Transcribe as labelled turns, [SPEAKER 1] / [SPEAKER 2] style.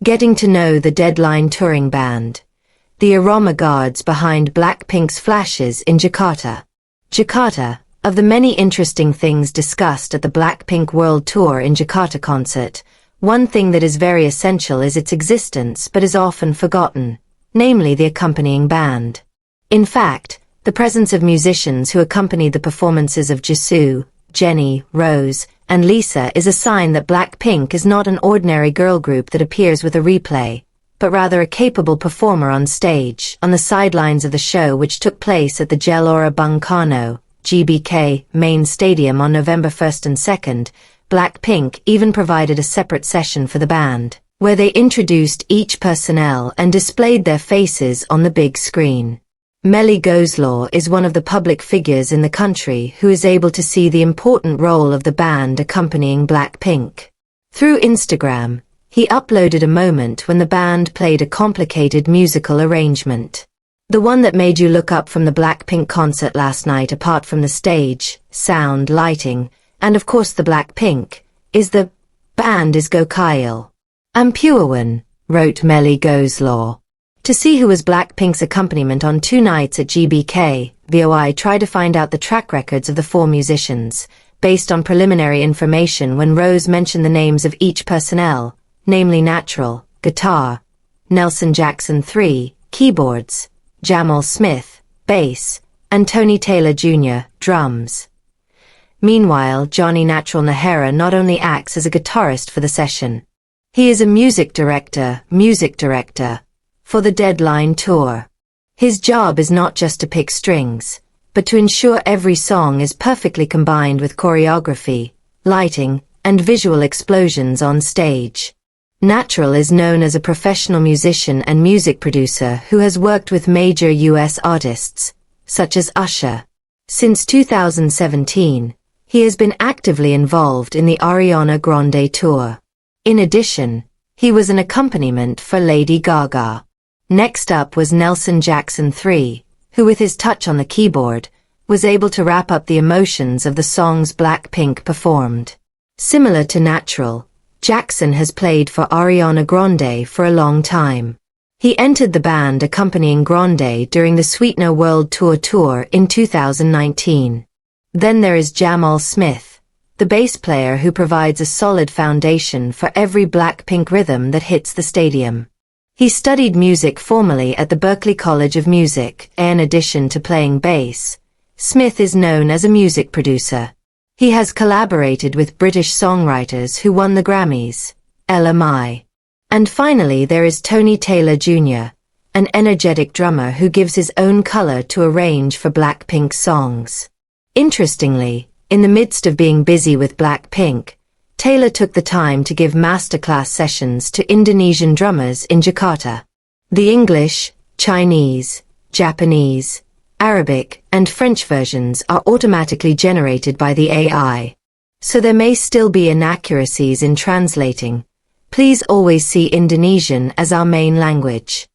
[SPEAKER 1] Getting to know the Deadline touring band. The Irama guards behind BLACKPINK's flashes in Jakarta. Jakarta. Of the many interesting things discussed at the BLACKPINK World Tour in Jakarta concert, one thing that is very essential is its existence but is often forgotten, namely the accompanying band. In fact, the presence of musicians who accompanied the performances of Jisoo, Jennie, Rosé, and Lisa is a sign that BLACKPINK is not an ordinary girl group that appears with a replay, but rather a capable performer on stage. On the sidelines of the show, which took place at the Gelora Bung Karno, GBK, main stadium on November 1st and 2nd, BLACKPINK even provided a separate session for the band, where they introduced each personnel and displayed their faces on the big screen. Melly Goselaw is one of the public figures in the country who is able to see the important role of the band accompanying BLACKPINK. Through Instagram, he uploaded a moment when the band played a complicated musical arrangement. The one that made you look up from the BLACKPINK concert last night, apart from the stage, sound, lighting, and of course the BLACKPINK, is the band is go Kyle. I'm pure one, wrote Melly Goselaw. To see who was BLACKPINK's accompaniment on 2 nights at GBK, VOI tried to find out the track records of the 4 musicians, based on preliminary information when Rose mentioned the names of each personnel, namely Natural, guitar, Nelson Jackson 3, keyboards, Jamal Smith, bass, and Tony Taylor Jr., drums. Meanwhile, Johnny Natural Nahara not only acts as a guitarist for the session. He is a music director for the Deadline tour. His job is not just to pick strings, but to ensure every song is perfectly combined with choreography, lighting, and visual explosions on stage. Natural is known as a professional musician and music producer who has worked with major U.S. artists, such as Usher. Since 2017, he has been actively involved in the Ariana Grande tour. In addition, he was an accompaniment for Lady Gaga. Next up was Nelson Jackson 3, who with his touch on the keyboard, was able to wrap up the emotions of the songs BLACKPINK performed. Similar to Natural, Jackson has played for Ariana Grande for a long time. He entered the band accompanying Grande during the Sweetener World Tour in 2019. Then there is Jamal Smith, the bass player who provides a solid foundation for every BLACKPINK rhythm that hits the stadium. He studied music formally at the Berklee College of Music. In addition to playing bass, Smith is known as a music producer. He has collaborated with British songwriters who won the Grammys, LMI. And finally there is Tony Taylor Jr., an energetic drummer who gives his own color to arrange for BLACKPINK songs. Interestingly, in the midst of being busy with BLACKPINK, Taylor took the time to give masterclass sessions to Indonesian drummers in Jakarta. The English, Chinese, Japanese, Arabic, and French versions are automatically generated by the AI. So there may still be inaccuracies in translating. Please always see Indonesian as our main language.